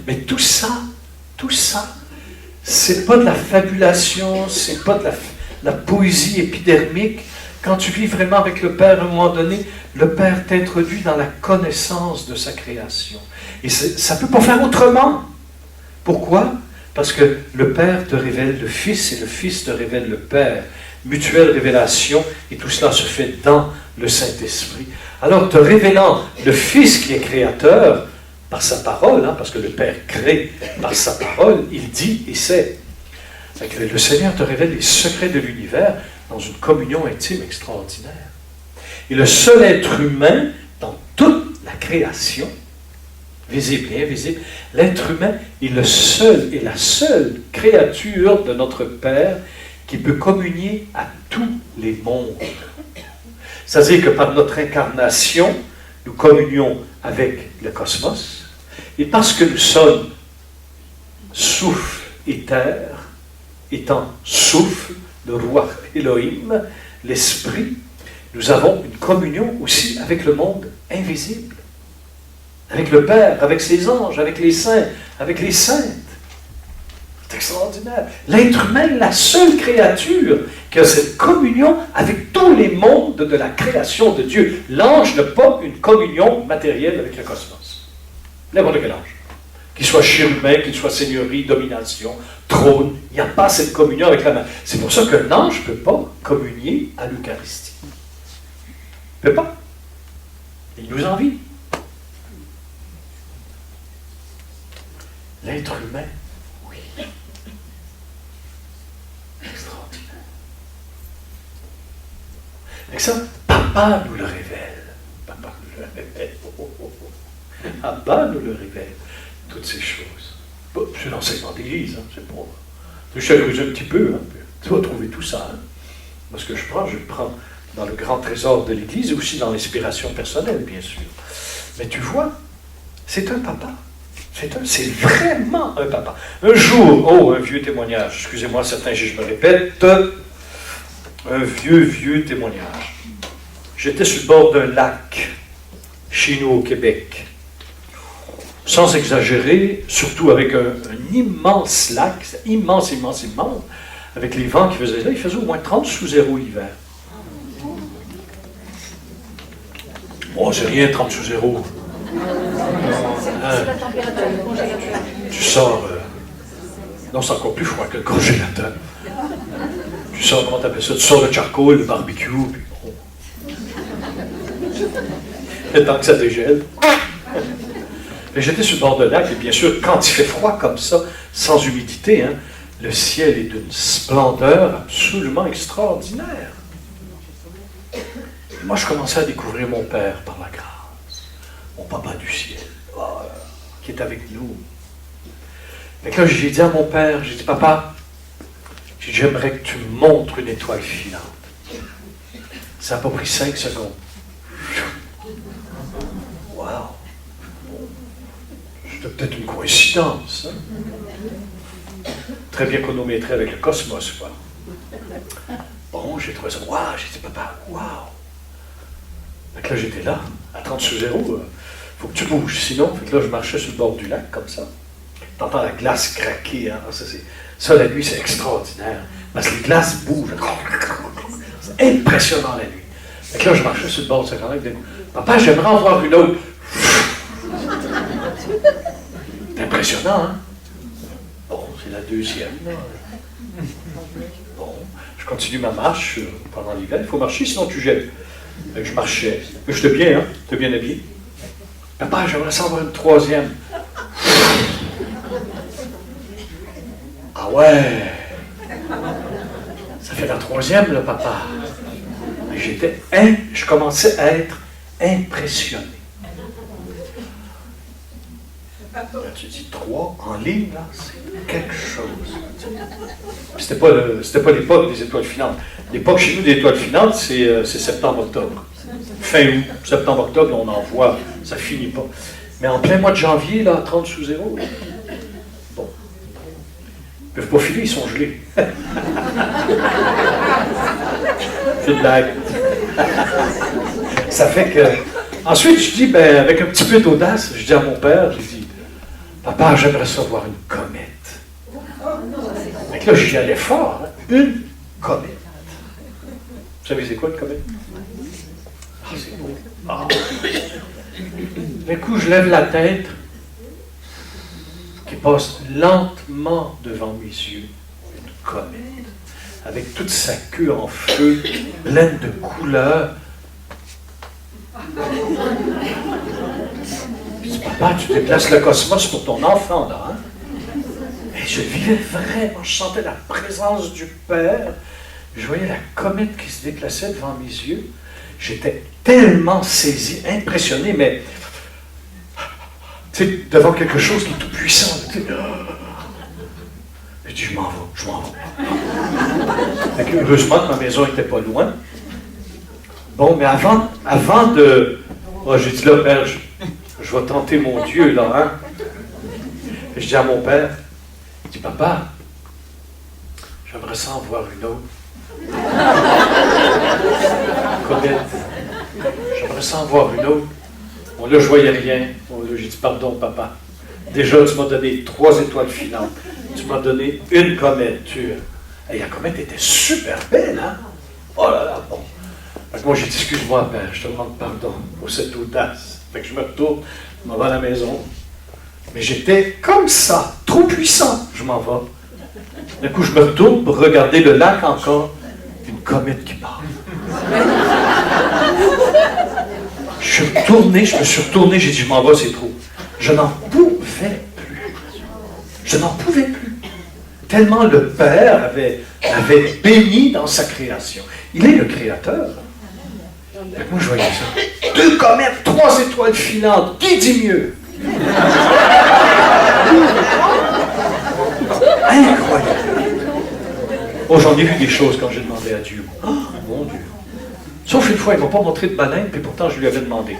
Mais tout ça, c'est pas de la fabulation, c'est pas de la poésie épidermique. Quand tu vis vraiment avec le Père, à un moment donné, le Père t'introduit dans la connaissance de sa création. Et ça ne peut pas faire autrement. Pourquoi? Parce que le Père te révèle le Fils et le Fils te révèle le Père. Mutuelle révélation, et tout cela se fait dans le Saint-Esprit. Alors, te révélant le Fils qui est créateur, par sa parole, parce que le Père crée par sa parole, il dit et sait. Le Seigneur te révèle les secrets de l'univers dans une communion intime extraordinaire. Et le seul être humain dans toute la création, visible et invisible, l'être humain est le seul et la seule créature de notre Père qui peut communier à tous les mondes. C'est-à-dire que par notre incarnation, nous communions avec le cosmos, et parce que nous sommes souffle et terre, étant souffle, le roi Elohim, l'esprit, nous avons une communion aussi avec le monde invisible, avec le Père, avec ses anges, avec les saints, avec les saintes. C'est extraordinaire. L'être humain est la seule créature qui a cette communion avec tous les mondes de la création de Dieu. L'ange n'a pas une communion matérielle avec le cosmos. N'importe quel ange. Qu'il soit chérubin, qu'il soit seigneurie, domination, trône, il n'y a pas cette communion avec la main. C'est pour ça qu'un ange ne peut pas communier à l'Eucharistie. Il ne peut pas. Il nous envie. L'être humain, oui. Extraordinaire. Avec ça, Papa nous le révèle. Papa nous le révèle. Abba nous le révèle. Toutes ces choses. Bon, c'est l'enseignement d'église, c'est pas. Je t'accuse un petit peu, tu vas trouver tout ça. Parce que je le prends dans le grand trésor de l'église et aussi dans l'inspiration personnelle, bien sûr. Mais tu vois, c'est un papa. C'est vraiment un papa. Un jour, un vieux témoignage, excusez-moi, certains, je me répète, un vieux témoignage. J'étais sur le bord d'un lac, chez nous au Québec. Sans exagérer, surtout avec un immense lac, immense, avec les vents qui faisaient là, il faisait au moins 30 sous zéro l'hiver. Oh, c'est rien, 30 sous zéro. C'est la température. Tu sors. Non, c'est encore plus froid que le congélateur. Tu sors, comment t'appelles ça? Tu sors le charcoal, le barbecue, puis bon. Le temps que ça dégèle. Mais j'étais sur le bord de lac, et bien sûr, quand il fait froid comme ça, sans humidité, hein, le ciel est d'une splendeur absolument extraordinaire. Et moi, je commençais à découvrir mon Père par la grâce, mon Papa du ciel, qui est avec nous. Et là, j'ai dit à mon Père, j'ai dit, Papa, j'aimerais que tu me montres une étoile filante. Ça n'a pas pris 5 secondes. Wow! C'était peut-être une coïncidence. Hein? Très bien chronométré avec le cosmos, quoi. Bon, j'ai trouvé ça. Waouh! J'ai dit, Papa, waouh! Fait que là, j'étais là, à 30 sous 0. Faut que tu bouges, sinon. Fait que là, je marchais sur le bord du lac, comme ça. T'entends la glace craquer. Hein? Ça, la nuit, c'est extraordinaire. Parce que les glaces bougent. C'est impressionnant, la nuit. Fait que là, je marchais sur le bord de ce grand lac. Papa, j'aimerais en voir une autre. C'est impressionnant, hein? Bon, c'est la deuxième. Là. Bon, je continue ma marche pendant l'hiver. Il faut marcher, sinon tu gèles. Fait que je marchais. J'étais bien, hein? J'étais bien habillé. Papa, j'aimerais ça en voir une troisième. Ah ouais! Ça fait la troisième, là, papa. Je commençais à être impressionné. Là, tu dis 3 en ligne, là, c'est quelque chose. C'était pas l'époque des étoiles filantes. L'époque chez nous des étoiles filantes, c'est septembre-octobre. Fin août, septembre-octobre, on en voit, ça finit pas. Mais en plein mois de janvier, là, 30 sous 0, bon. Ils peuvent pas filer, ils sont gelés. C'est une blague. Ça fait que... Ensuite, je dis, ben, avec un petit peu d'audace, je dis à mon père, je dis, Papa, j'aimerais ça voir une comète. Donc là, j'y allais fort, hein? Une comète. Vous savez, c'est quoi une comète? Ah, c'est beau. Ah. D'un coup, je lève la tête, qui passe lentement devant mes yeux, une comète, avec toute sa queue en feu, pleine de couleurs. Je dis, Papa, tu déplaces le cosmos pour ton enfant, là, hein? Et je vivais vraiment, je sentais la présence du Père, je voyais la comète qui se déplaçait devant mes yeux. J'étais tellement saisi, impressionné, mais tu sais, devant quelque chose qui est tout puissant. Je dis, je m'en vais. Heureusement que ma maison n'était pas loin. Bon, mais avant de... Oh, j'ai dit, là, Père, je vais tenter mon Dieu, là, hein. Et je dis à mon Père, je dis, Papa, j'aimerais ça en voir une autre. Comète. J'aimerais ça en voir une autre. Bon, là, je voyais rien. Bon, là, j'ai dit, pardon, Papa. Déjà, tu m'as donné 3 étoiles filantes. Tu m'as donné une comète. Et la comète était super belle, hein? Oh là là, bon. Fait que moi, j'ai dit, excuse-moi, Père, je te demande pardon pour cette audace. Fait que je me retourne, je m'en vais à la maison. Mais j'étais comme ça, trop puissant. Je m'en vais. D'un coup, je me retourne pour regarder le lac encore. Une comète qui part. Je me suis retourné, j'ai dit, je m'en vais, c'est trop. Je n'en pouvais plus. Je n'en pouvais plus. Tellement le Père avait béni dans sa création. Il est le Créateur. Et moi, je voyais ça. 2 comètes, 3 étoiles filantes. Qui dit mieux? Incroyable. Oh, j'en ai vu des choses quand j'ai demandé à Dieu. Oh, mon Dieu. Sauf une fois, il ne m'a pas montré de baleine, puis pourtant, je lui avais demandé.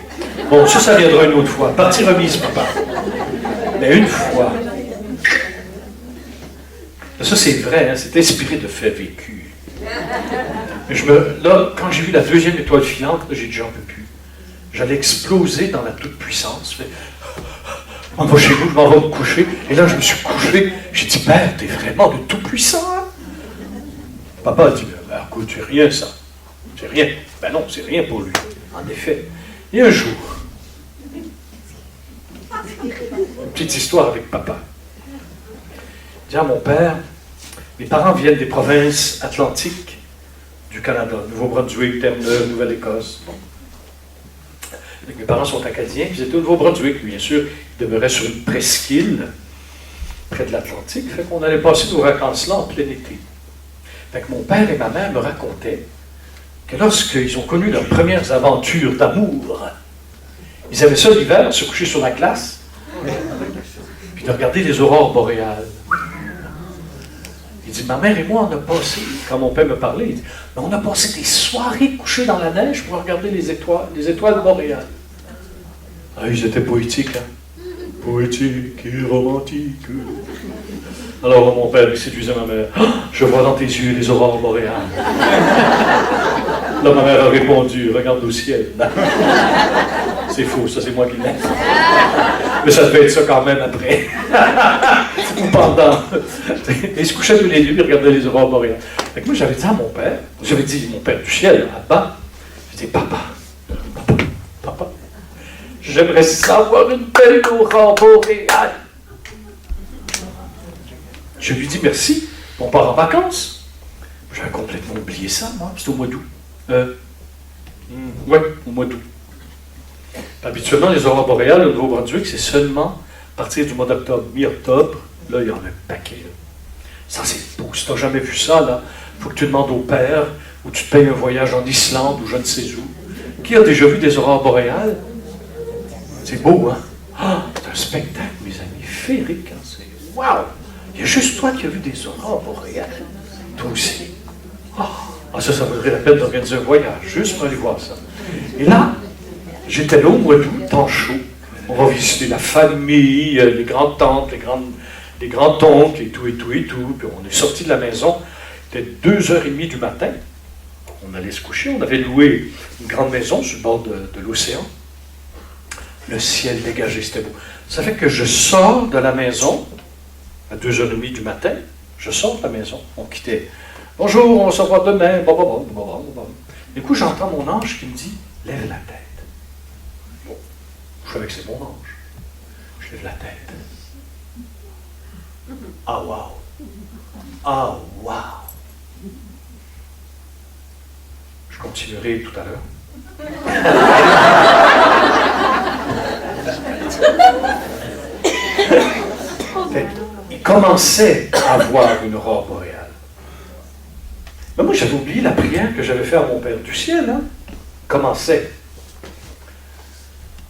Bon, ça viendra une autre fois. Partie remise, papa. Mais une fois. Ça, c'est vrai, hein, c'est inspiré de faits vécus. Là, quand j'ai vu la 2e étoile filante, là, j'ai dit, j'en peux plus. J'allais exploser dans la toute-puissance. Je m'en vais chez vous, je m'en vais me coucher. Et là, je me suis couché. J'ai dit, Père, t'es vraiment de tout-puissant. Hein? Papa a dit, ben, écoute, c'est rien ça. C'est rien. Ben non, c'est rien pour lui. En effet. Et un jour, une petite histoire avec papa. Je dis à mon père, mes parents viennent des provinces atlantiques du Canada, Nouveau-Brunswick, Terre-Neuve, Nouvelle-Écosse. Bon. Mes parents sont acadiens, ils étaient au Nouveau-Brunswick, bien sûr, ils demeuraient sur une presqu'île près de l'Atlantique, fait qu'on allait passer nos vacances là en plein été. Fait que mon père et ma mère me racontaient que lorsqu'ils ont connu leurs premières aventures d'amour, ils avaient ça l'hiver, se coucher sur la glace, puis de regarder les aurores boréales. Il dit, ma mère et moi, on a passé, quand mon père me parlait, il dit, on a passé des soirées couchées dans la neige pour regarder les étoiles boréales. Ah, ils étaient poétiques, hein? Poétiques et romantiques. Alors mon père lui séduisait ma mère. Oh, je vois dans tes yeux les aurores boréales. Là, ma mère a répondu, regarde au ciel. C'est faux, ça c'est moi qui l'ai. Mais ça devait être ça quand même après. Ou pendant. Ils se couchaient tous les deux et regardaient les aurores boréales. Fait que moi j'avais dit à mon père, j'avais dit mon père du ciel, Abba, j'ai dit papa, j'aimerais savoir une belle aurore boréale. Je lui dis merci, on part en vacances. J'avais complètement oublié ça, moi, c'était au mois d'août. Oui, au mois d'août. Habituellement, les aurores boréales au Nouveau-Brunswick, c'est seulement à partir du mois d'octobre, mi-octobre. Là, il y en a un paquet. Là. Ça, c'est beau. Si tu n'as jamais vu ça, là, il faut que tu demandes au père ou tu te payes un voyage en Islande ou je ne sais où. Qui a déjà vu des aurores boréales? C'est beau, hein? Ah, c'est un spectacle, mes amis, féerique. Hein? C'est waouh! Il y a juste toi qui as vu des aurores boréales. Toi aussi. Ah, ça vaudrait la peine d'organiser un voyage, juste pour aller voir ça. Et là, j'étais là au mois d'août, temps chaud. On va visiter la famille, les grandes-tantes, les grands-oncles, et tout. Puis on est sorti de la maison, il était 2h30 du matin. On allait se coucher, on avait loué une grande maison sur le bord de l'océan. Le ciel dégagé, c'était beau. Ça fait que je sors de la maison, à 2h30 du matin, je sors de la maison, on quittait. Bonjour, on se revoit demain, Du coup, j'entends mon ange qui me dit, lève la tête. Bon, je savais que c'est mon ange. Je lève la tête. Ah, wow! Ah, wow! Je continuerai tout à l'heure. Il commençait à voir une aurore boréale. Mais moi, j'avais oublié la prière que j'avais faite à mon Père du ciel. Hein? Commençait.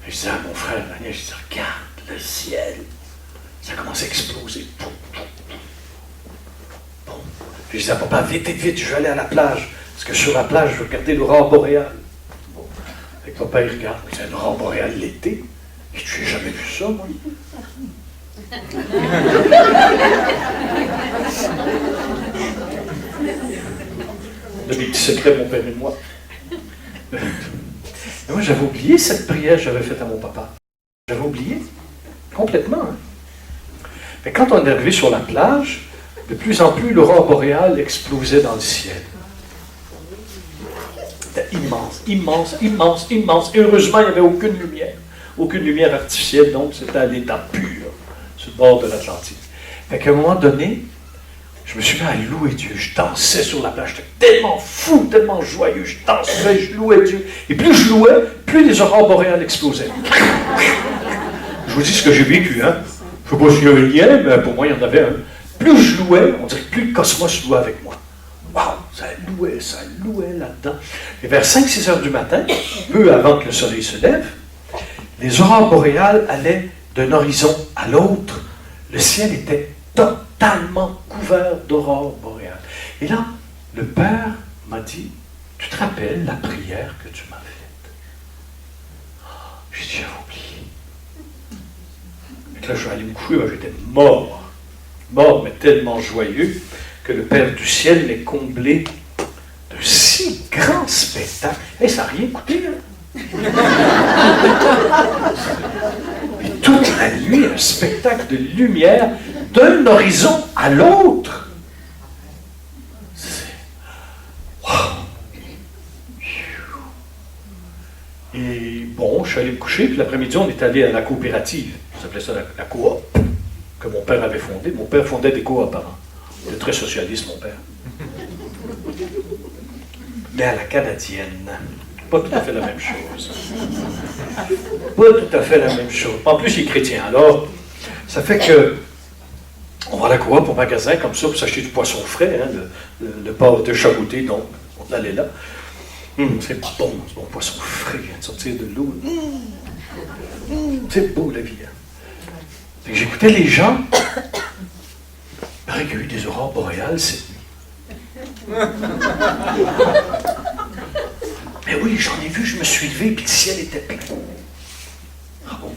Je disais à mon frère Daniel, je disais, regarde le ciel. Ça commençait à exploser. Bon. Puis je disais à papa, vite, je vais aller à la plage. Parce que sur la plage, je veux regarder l'aurore boréale. Bon. Et papa, il regarde, c'est l'aurore boréale l'été. Et tu n'as jamais vu ça, moi? De mes petits secrets, mon père et moi. Mais moi, j'avais oublié cette prière que j'avais faite à mon papa. J'avais oublié. Complètement. Hein? Mais quand on est arrivé sur la plage, de plus en plus, l'aurore boréale explosait dans le ciel. C'était immense. Et heureusement, il n'y avait aucune lumière. Aucune lumière artificielle, donc c'était à l'état pur, sur le bord de l'Atlantique. Fait qu'à un moment donné, je me suis mis à louer Dieu. Je dansais sur la plage. J'étais tellement fou, tellement joyeux. Je dansais, je louais Dieu. Et plus je louais, plus les aurores boréales explosaient. Je vous dis ce que j'ai vécu, hein. Je ne sais pas s'il y a un lien, mais pour moi, il y en avait un. Plus je louais, on dirait que plus le cosmos louait avec moi. Waouh, ça louait là-dedans. Et vers 5-6 heures du matin, peu avant que le soleil se lève, les aurores boréales allaient d'un horizon à l'autre. Le ciel était totalement couvert d'aurores boréales. Et là, le Père m'a dit, tu te rappelles la prière que tu m'as faite? J'ai dit, j'avais oublié. Et là, je suis allé me coucher, j'étais mort, mais tellement joyeux que le Père du ciel m'est comblé de si grands spectacles. Et ça n'a rien coûté, hein? Et toute la nuit, un spectacle de lumière d'un horizon à l'autre. Wow. Et bon, je suis allé me coucher, puis l'après-midi, on est allé à la coopérative. On s'appelait ça la coop, que mon père avait fondées. Mon père fondait des coops avant. Il était très socialiste, mon père. Mais à la canadienne, pas tout à fait la même chose. Pas tout à fait la même chose. En plus, il est chrétien. Alors, ça fait que on va à la coop au magasin comme ça pour s'acheter du poisson frais, hein, le porc de chaboté, donc on allait là. C'est bon poisson frais, hein, de sortir de l'eau. C'est beau la vie. Hein. Fait que j'écoutais les gens. Il paraît qu'il y a eu des aurores boréales cette nuit. Mais oui, j'en ai vu, je me suis levé, puis le ciel était plein. Ah bon?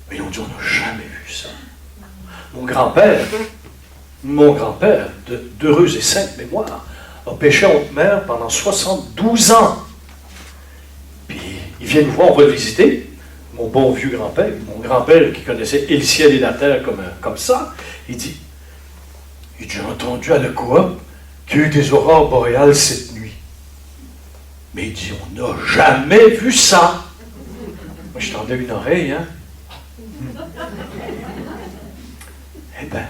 Mais ils ont dit, on n'a jamais vu ça. Mon grand-père, d'heureuse et sainte mémoire, a pêché en haute mer pendant 72 ans. Puis il vient nous voir, on va le visiter. Mon bon vieux grand-père, mon grand-père qui connaissait et le ciel et la terre comme ça, il dit, j'ai entendu à la coop qu'il y a eu des aurores boréales cette nuit. Mais il dit, on n'a jamais vu ça. Moi, je tendais une oreille, hein. Eh bien,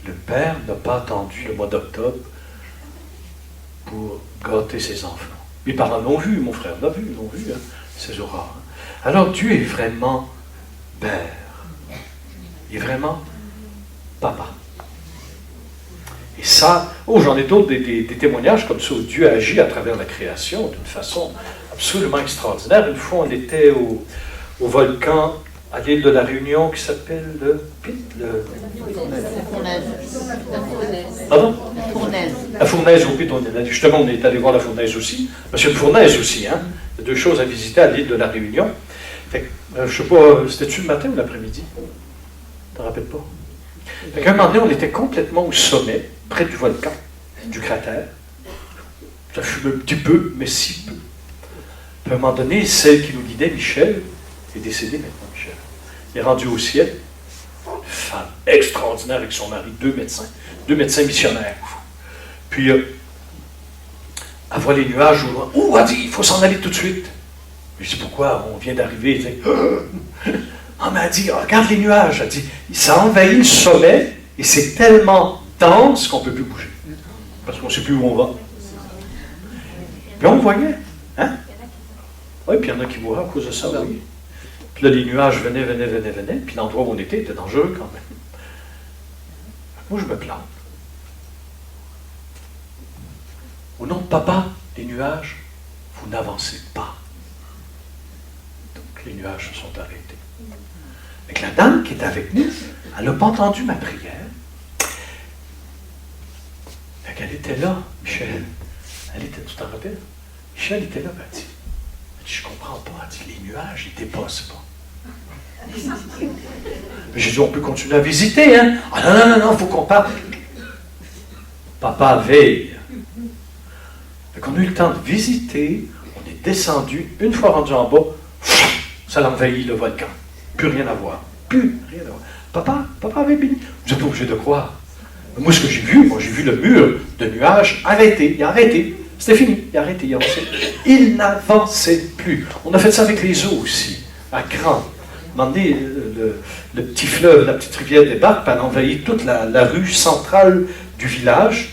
le père n'a pas attendu le mois d'octobre pour gâter ses enfants. Mes parents l'ont vu, mon frère l'ont vu, hein, ces aurores. Alors Dieu est vraiment père. Il est vraiment papa. Et ça, j'en ai d'autres, des témoignages comme ça où Dieu agit à travers la création d'une façon absolument extraordinaire. Une fois, on était au volcan à l'île de la Réunion qui s'appelle la Fournaise au Pit. Justement, on est allé voir la Fournaise aussi. Monsieur le Fournaise aussi, hein. Il y a deux choses à visiter à l'île de la Réunion. Fait que, je ne sais pas, c'était-tu le matin ou l'après-midi? Tu te rappelles pas? Fait qu'à un moment donné, on était complètement au sommet, près du volcan, du cratère. Ça fumait un petit peu, mais si peu. Puis à un moment donné, celle qui nous guidait, Michel, est décédée maintenant, Michel. Il est rendu au ciel. Une femme extraordinaire avec son mari, deux médecins missionnaires. Puis, elle voit les nuages au loin. Oh, elle dit, il faut s'en aller tout de suite. Je dis, pourquoi? On vient d'arriver. Elle dit, mais elle dit, regarde les nuages. Elle dit, ça envahit le sommet et c'est tellement dense qu'on ne peut plus bouger. Parce qu'on ne sait plus où on va. Puis on voyait. Hein? Oui, puis il y en a qui mourraient à cause de ça, oui. Puis là, les nuages venaient, puis l'endroit où on était dangereux quand même. Moi, je me plante. Au nom de papa, les nuages, vous n'avancez pas. Donc, les nuages se sont arrêtés. Avec la dame qui est avec nous, elle n'a pas entendu ma prière. Fait qu'elle était là, Michel. Elle était, tu t'en rappelles? Michel était là, elle dit, je comprends pas. Elle dit, les nuages, ils dépassent pas. J'ai dit, on peut continuer à visiter, hein? Ah non, il faut qu'on parte. Papa veille. Fait qu'on a eu le temps de visiter, on est descendu, une fois rendu en bas, ça l'envahit le volcan. Plus rien à voir. Plus rien à voir. Papa avait béni. Vous êtes obligé de croire. Moi, ce que j'ai vu, j'ai vu le mur de nuages arrêter. Il a arrêté. C'était fini. Il a arrêté. Il avançait. Il n'avançait plus. On a fait ça avec les eaux aussi, à Grand. À un moment donné, le petit fleuve, la petite rivière débarque, puis elle envahit toute la rue centrale du village.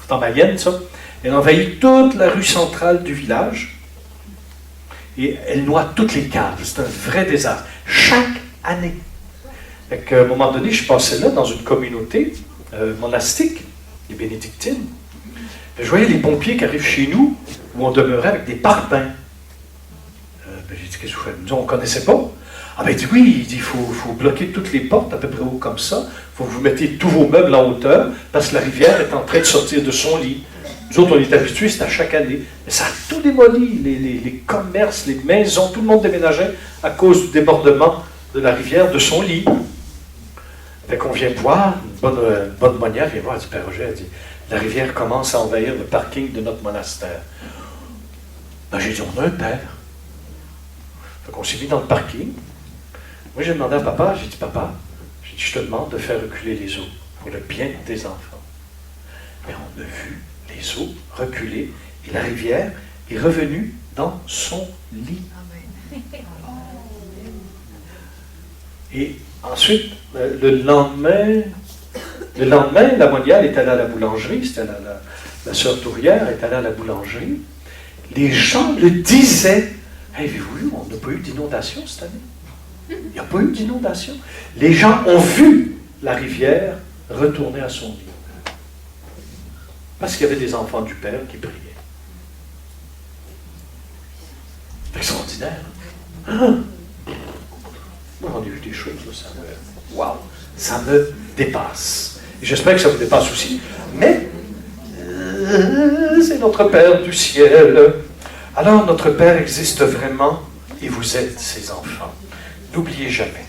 C'est en Mayenne, ça. Elle envahit toute la rue centrale du village. Et elle noie toutes les caves. C'est un vrai désastre. Chaque année. Fait qu'à un moment donné, je passais là dans une communauté monastique, les bénédictines. Et je voyais les pompiers qui arrivent chez nous, où on demeurait avec des parpaings. J'ai dit, qu'est-ce que vous faites? On ne connaissait pas. Ah ben il dit, oui, il dit, il faut bloquer toutes les portes à peu près haut comme ça. Il faut que vous mettiez tous vos meubles en hauteur, parce que la rivière est en train de sortir de son lit. Nous autres, on est habitués, c'est à chaque année. Mais ça a tout démoli, les commerces, les maisons, tout le monde déménageait à cause du débordement de la rivière, de son lit. Fait qu'on vient voir, une bonne manière, vient voir, elle dit, Père Roger, elle dit, la rivière commence à envahir le parking de notre monastère. Ben, j'ai dit, on a un père. Fait qu'on s'est mis dans le parking. Moi, j'ai demandé à papa, j'ai dit, papa, je te demande de faire reculer les eaux pour le bien de tes enfants. Mais on a vu les eaux reculer et la rivière est revenue dans son lit. Et ensuite, le lendemain, la Moniale est allée à la boulangerie, c'était la sœur Tourière est allée à la boulangerie. Les gens le disaient. Avez-vous vu, on n'a pas eu d'inondation cette année? Il n'y a pas eu d'inondation. Les gens ont vu la rivière retourner à son lit. Parce qu'il y avait des enfants du Père qui priaient. C'est extraordinaire. Hein? Moi, j'en ai vu des choses, ça me dépasse. Et j'espère que ça vous dépasse aussi. Mais, c'est notre Père du ciel. Alors, notre Père existe vraiment et vous êtes ses enfants. N'oubliez jamais.